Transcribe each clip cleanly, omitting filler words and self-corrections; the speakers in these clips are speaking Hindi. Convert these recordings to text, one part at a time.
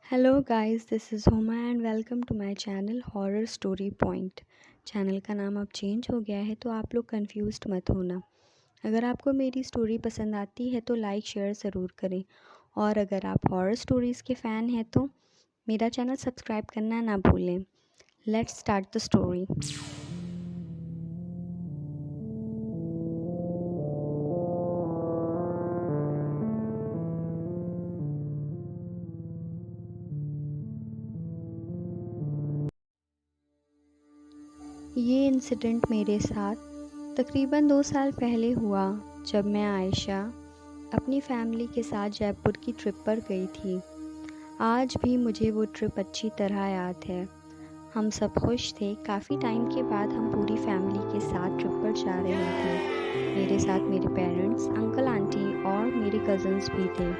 Hello guys, this is Huma and welcome to my channel horror story point. Channel का नाम अब चेंज हो गया है तो आप लोग कंफ्यूज्ड मत होना। अगर आपको मेरी स्टोरी पसंद आती है तो लाइक शेयर ज़रूर करें, और अगर आप हॉरर स्टोरीज़ के फ़ैन हैं तो मेरा चैनल सब्सक्राइब करना ना भूलें। Let's start the story. ये इंसिडेंट मेरे साथ तकरीबन 2 साल पहले हुआ, जब मैं आयशा अपनी फैमिली के साथ जयपुर की ट्रिप पर गई थी। आज भी मुझे वो ट्रिप अच्छी तरह याद है। हम सब खुश थे। काफ़ी टाइम के बाद हम पूरी फैमिली के साथ ट्रिप पर जा रहे थे। मेरे साथ मेरे पेरेंट्स, अंकल आंटी और मेरे कज़न्स भी थे।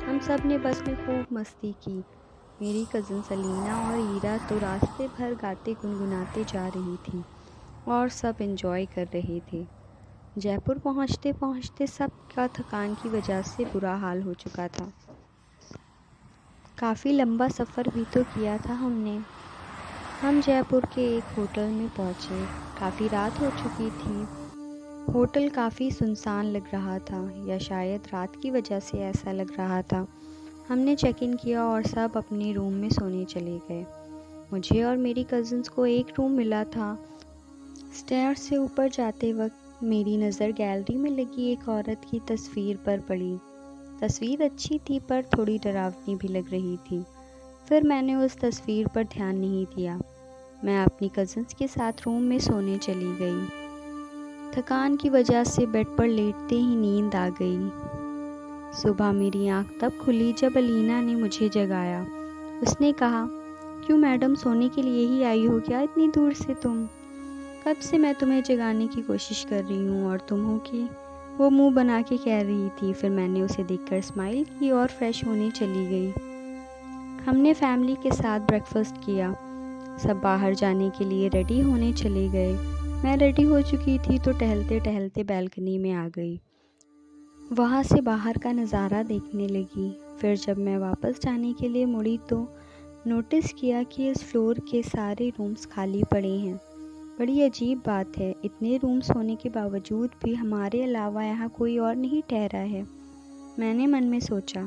हम सब ने बस में खूब मस्ती की। मेरी कज़न सलीना और ईरा तो रास्ते भर गाते गुनगुनाते जा रही थी और सब एंजॉय कर रहे थे। जयपुर पहुंचते पहुंचते सबका थकान की वजह से बुरा हाल हो चुका था। काफ़ी लंबा सफ़र भी तो किया था हमने। हम जयपुर के एक होटल में पहुंचे। काफ़ी रात हो चुकी थी। होटल काफ़ी सुनसान लग रहा था, या शायद रात की वजह से ऐसा लग रहा था। हमने चेक इन किया और सब अपने रूम में सोने चले गए। मुझे और मेरी कज़न्स को एक रूम मिला था। स्टेयर्स से ऊपर जाते वक्त मेरी नज़र गैलरी में लगी एक औरत की तस्वीर पर पड़ी। तस्वीर अच्छी थी पर थोड़ी डरावनी भी लग रही थी। फिर मैंने उस तस्वीर पर ध्यान नहीं दिया। मैं अपनी कज़न्स के साथ रूम में सोने चली गई। थकान की वजह से बेड पर लेटते ही नींद आ गई। सुबह मेरी आंख तब खुली जब अलीना ने मुझे जगाया। उसने कहा, क्यों मैडम, सोने के लिए ही आई हो क्या इतनी दूर से तुम? कब से मैं तुम्हें जगाने की कोशिश कर रही हूँ और तुम हो कि? वो मुंह बना के कह रही थी। फिर मैंने उसे देखकर स्माइल की और फ्रेश होने चली गई। हमने फैमिली के साथ ब्रेकफास्ट किया। सब बाहर जाने के लिए रेडी होने चले गए। मैं रेडी हो चुकी थी तो टहलते टहलते बैल्कनी में आ गई। वहाँ से बाहर का नज़ारा देखने लगी। फिर जब मैं वापस जाने के लिए मुड़ी तो नोटिस किया कि इस फ्लोर के सारे रूम्स खाली पड़े हैं। बड़ी अजीब बात है, इतने रूम्स होने के बावजूद भी हमारे अलावा यहाँ कोई और नहीं ठहरा है। मैंने मन में सोचा।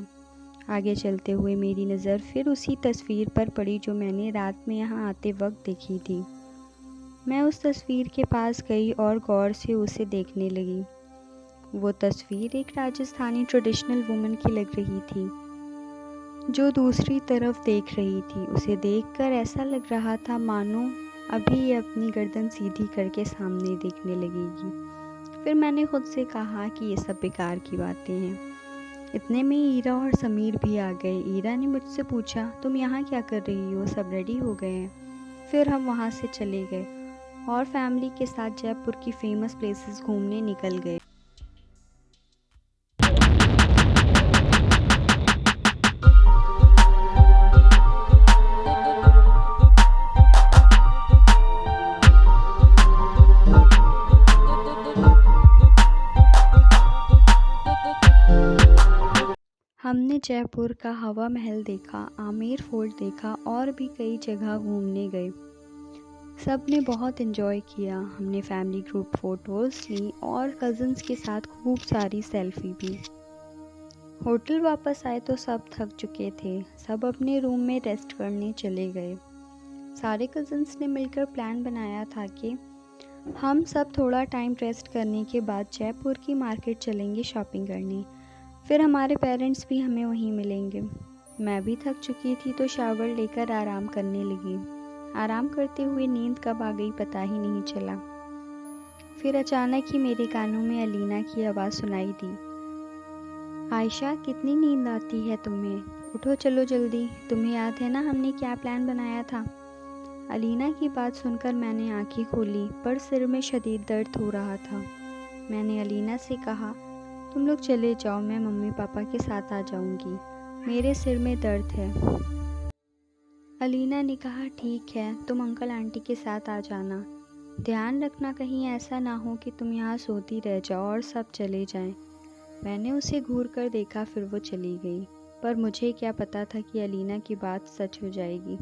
आगे चलते हुए मेरी नज़र फिर उसी तस्वीर पर पड़ी जो मैंने रात में यहाँ आते वक्त देखी थी। मैं उस तस्वीर के पास गई और गौर से उसे देखने लगी। वो तस्वीर एक राजस्थानी ट्रेडिशनल वुमन की लग रही थी, जो दूसरी तरफ देख रही थी। उसे देखकर ऐसा लग रहा था मानो अभी ये अपनी गर्दन सीधी करके सामने देखने लगेगी। फिर मैंने खुद से कहा कि ये सब बेकार की बातें हैं। इतने में ईरा और समीर भी आ गए। ईरा ने मुझसे पूछा, तुम यहाँ क्या कर रही हो? सब रेडी हो गए हैं? फिर हम वहाँ से चले गए और फैमिली के साथ जयपुर की फेमस प्लेसेस घूमने निकल गए। हमने जयपुर का हवा महल देखा, आमेर फोर्ट देखा और भी कई जगह घूमने गए। सब ने बहुत एंजॉय किया। हमने फैमिली ग्रुप फ़ोटोज़ ली और कज़न्स के साथ खूब सारी सेल्फी भी। होटल वापस आए तो सब थक चुके थे। सब अपने रूम में रेस्ट करने चले गए। सारे कज़न्स ने मिलकर प्लान बनाया था कि हम सब थोड़ा टाइम रेस्ट करने के बाद जयपुर की मार्केट चलेंगे शॉपिंग करने। फिर हमारे पेरेंट्स भी हमें वहीं मिलेंगे। मैं भी थक चुकी थी तो शावर लेकर आराम करने लगी। आराम करते हुए नींद कब आ गई पता ही नहीं चला। फिर अचानक ही मेरे कानों में अलीना की आवाज़ सुनाई दी, आयशा, कितनी नींद आती है तुम्हें? उठो, चलो जल्दी। तुम्हें याद है ना हमने क्या प्लान बनाया था? अलीना की बात सुनकर मैंने आंखें खोली, पर सिर में शदीद दर्द हो रहा था। मैंने अलीना से कहा, तुम लोग चले जाओ, मैं मम्मी पापा के साथ आ जाऊंगी, मेरे सिर में दर्द है। अलीना ने कहा, ठीक है, तुम अंकल आंटी के साथ आ जाना। ध्यान रखना कहीं ऐसा ना हो कि तुम यहाँ सोती रह जाओ और सब चले जाएं। मैंने उसे घूर कर देखा, फिर वो चली गई। पर मुझे क्या पता था कि अलीना की बात सच हो जाएगी।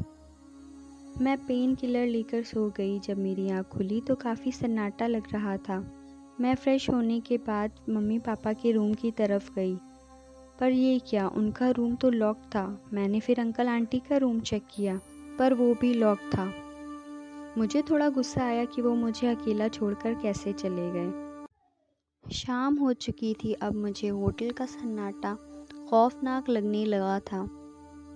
मैं पेन किलर लेकर सो गई। जब मेरी आँख खुली तो काफ़ी सन्नाटा लग रहा था। मैं फ़्रेश होने के बाद मम्मी पापा के रूम की तरफ गई, पर ये क्या, उनका रूम तो लॉक था। मैंने फिर अंकल आंटी का रूम चेक किया, पर वो भी लॉक था। मुझे थोड़ा गुस्सा आया कि वो मुझे अकेला छोड़कर कैसे चले गए। शाम हो चुकी थी। अब मुझे होटल का सन्नाटा खौफनाक लगने लगा था।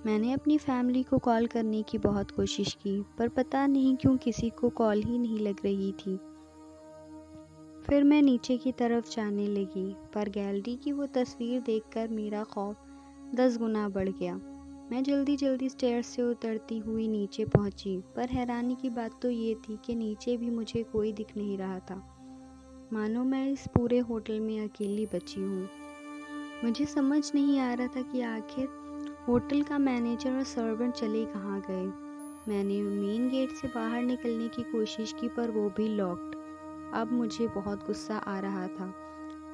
मैंने अपनी फैमिली को कॉल करने की बहुत कोशिश की, पर पता नहीं क्यों किसी को कॉल ही नहीं लग रही थी। फिर मैं नीचे की तरफ जाने लगी, पर गैलरी की वो तस्वीर देखकर मेरा खौफ 10 गुना बढ़ गया। मैं जल्दी जल्दी स्टेयर्स से उतरती हुई नीचे पहुंची, पर हैरानी की बात तो ये थी कि नीचे भी मुझे कोई दिख नहीं रहा था, मानो मैं इस पूरे होटल में अकेली बची हूँ। मुझे समझ नहीं आ रहा था कि आखिर होटल का मैनेजर और सर्वेंट चले कहाँ गए। मैंने मेन गेट से बाहर निकलने की कोशिश की, पर वो भी लॉक्ड। अब मुझे बहुत गुस्सा आ रहा था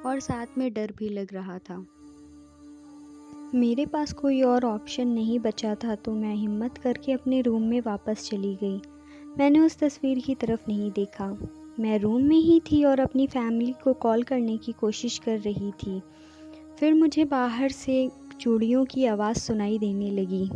और साथ में डर भी लग रहा था। मेरे पास कोई और ऑप्शन नहीं बचा था, तो मैं हिम्मत करके अपने रूम में वापस चली गई। मैंने उस तस्वीर की तरफ नहीं देखा। मैं रूम में ही थी और अपनी फैमिली को कॉल करने की कोशिश कर रही थी। फिर मुझे बाहर से चूड़ियों की आवाज़ सुनाई देने लगी।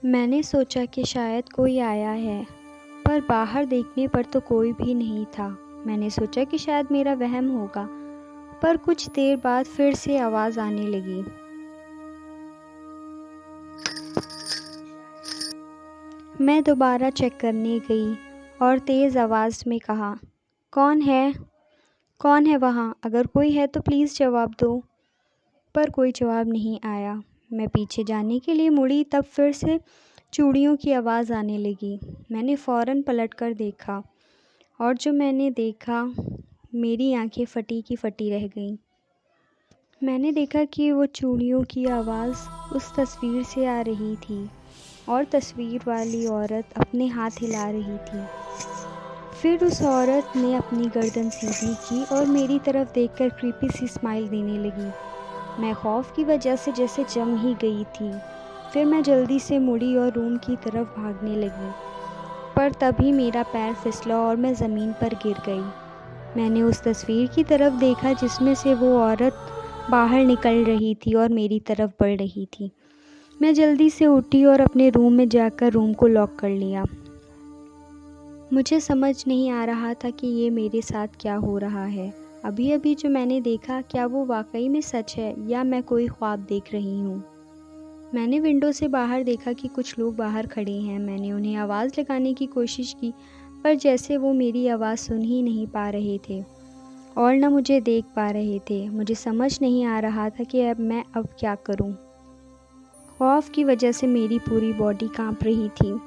मैंने सोचा कि शायद कोई आया है, पर बाहर देखने पर तो कोई भी नहीं था। मैंने सोचा कि शायद मेरा वहम होगा, पर कुछ देर बाद फिर से आवाज़ आने लगी। मैं दोबारा चेक करने गई और तेज़ आवाज़ में कहा, कौन है? कौन है वहाँ? अगर कोई है तो प्लीज़ जवाब दो। पर कोई जवाब नहीं आया। मैं पीछे जाने के लिए मुड़ी, तब फिर से चूड़ियों की आवाज़ आने लगी। मैंने फ़ौरन पलटकर देखा, और जो मैंने देखा, मेरी आंखें फटी की फटी रह गईं। मैंने देखा कि वो चूड़ियों की आवाज़ उस तस्वीर से आ रही थी, और तस्वीर वाली औरत अपने हाथ हिला रही थी। फिर उस औरत ने अपनी गर्दन सीधी की और मेरी तरफ देखकर क्रीपी सी स्माइल देने लगी। मैं खौफ की वजह से जैसे जम ही गई थी। फिर मैं जल्दी से मुड़ी और रूम की तरफ भागने लगी, पर तभी मेरा पैर फिसला और मैं ज़मीन पर गिर गई। मैंने उस तस्वीर की तरफ देखा जिसमें से वो औरत बाहर निकल रही थी और मेरी तरफ बढ़ रही थी। मैं जल्दी से उठी और अपने रूम में जाकर रूम को लॉक कर लिया। मुझे समझ नहीं आ रहा था कि ये मेरे साथ क्या हो रहा है। अभी अभी जो मैंने देखा, क्या वो वाकई में सच है या मैं कोई ख्वाब देख रही हूँ। मैंने विंडो से बाहर देखा कि कुछ लोग बाहर खड़े हैं। मैंने उन्हें आवाज़ लगाने की कोशिश की, पर जैसे वो मेरी आवाज़ सुन ही नहीं पा रहे थे और न मुझे देख पा रहे थे। मुझे समझ नहीं आ रहा था कि मैं अब क्या करूं। खौफ की वजह से मेरी पूरी बॉडी कांप रही थी।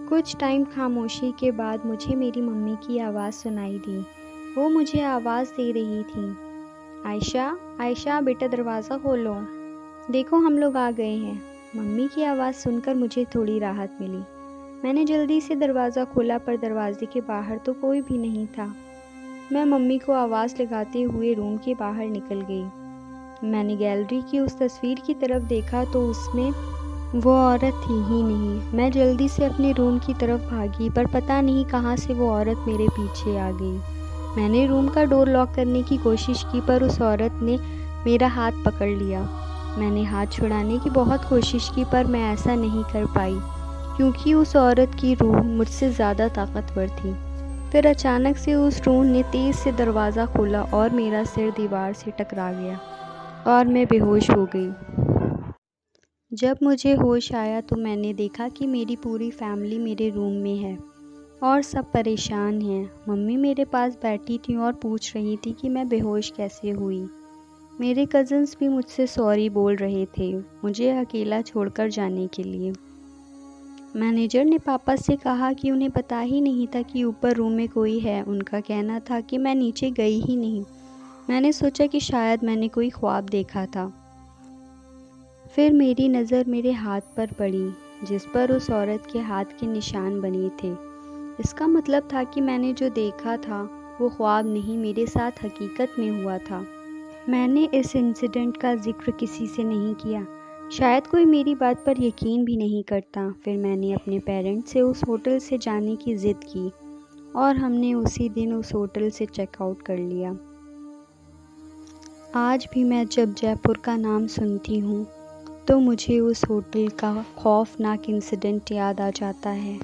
कुछ टाइम खामोशी के बाद मुझे मेरी मम्मी की आवाज़ सुनाई दी। वो मुझे आवाज़ दे रही थी, आयशा, आयशा बेटा दरवाज़ा खोलो, देखो हम लोग आ गए हैं। मम्मी की आवाज़ सुनकर मुझे थोड़ी राहत मिली। मैंने जल्दी से दरवाज़ा खोला, पर दरवाजे के बाहर तो कोई भी नहीं था। मैं मम्मी को आवाज़ लगाते हुए रूम के बाहर निकल गई। मैंने गैलरी की उस तस्वीर की तरफ देखा तो उसमें वो औरत थी ही नहीं। मैं जल्दी से अपने रूम की तरफ भागी, पर पता नहीं कहाँ से वो औरत मेरे पीछे आ गई। मैंने रूम का डोर लॉक करने की कोशिश की, पर उस औरत ने मेरा हाथ पकड़ लिया। मैंने हाथ छुड़ाने की बहुत कोशिश की, पर मैं ऐसा नहीं कर पाई, क्योंकि उस औरत की रूह मुझसे ज़्यादा ताकतवर थी। फिर अचानक से उस रूह ने तेज़ से दरवाज़ा खोला और मेरा सिर दीवार से टकरा गया और मैं बेहोश हो गई। जब मुझे होश आया तो मैंने देखा कि मेरी पूरी फैमिली मेरे रूम में है और सब परेशान हैं। मम्मी मेरे पास बैठी थी और पूछ रही थी कि मैं बेहोश कैसे हुई। मेरे कज़न्स भी मुझसे सॉरी बोल रहे थे मुझे अकेला छोड़कर जाने के लिए। मैनेजर ने पापा से कहा कि उन्हें पता ही नहीं था कि ऊपर रूम में कोई है। उनका कहना था कि मैं नीचे गई ही नहीं। मैंने सोचा कि शायद मैंने कोई ख्वाब देखा था। फिर मेरी नज़र मेरे हाथ पर पड़ी, जिस पर उस औरत के हाथ के निशान बने थे। इसका मतलब था कि मैंने जो देखा था वो ख्वाब नहीं, मेरे साथ हकीकत में हुआ था। मैंने इस इंसिडेंट का ज़िक्र किसी से नहीं किया। शायद कोई मेरी बात पर यकीन भी नहीं करता। फिर मैंने अपने पेरेंट्स से उस होटल से जाने की ज़िद की और हमने उसी दिन उस होटल से चेकआउट कर लिया। आज भी मैं जब जयपुर का नाम सुनती हूँ तो मुझे उस होटल का खौफनाक इंसिडेंट याद आ जाता है।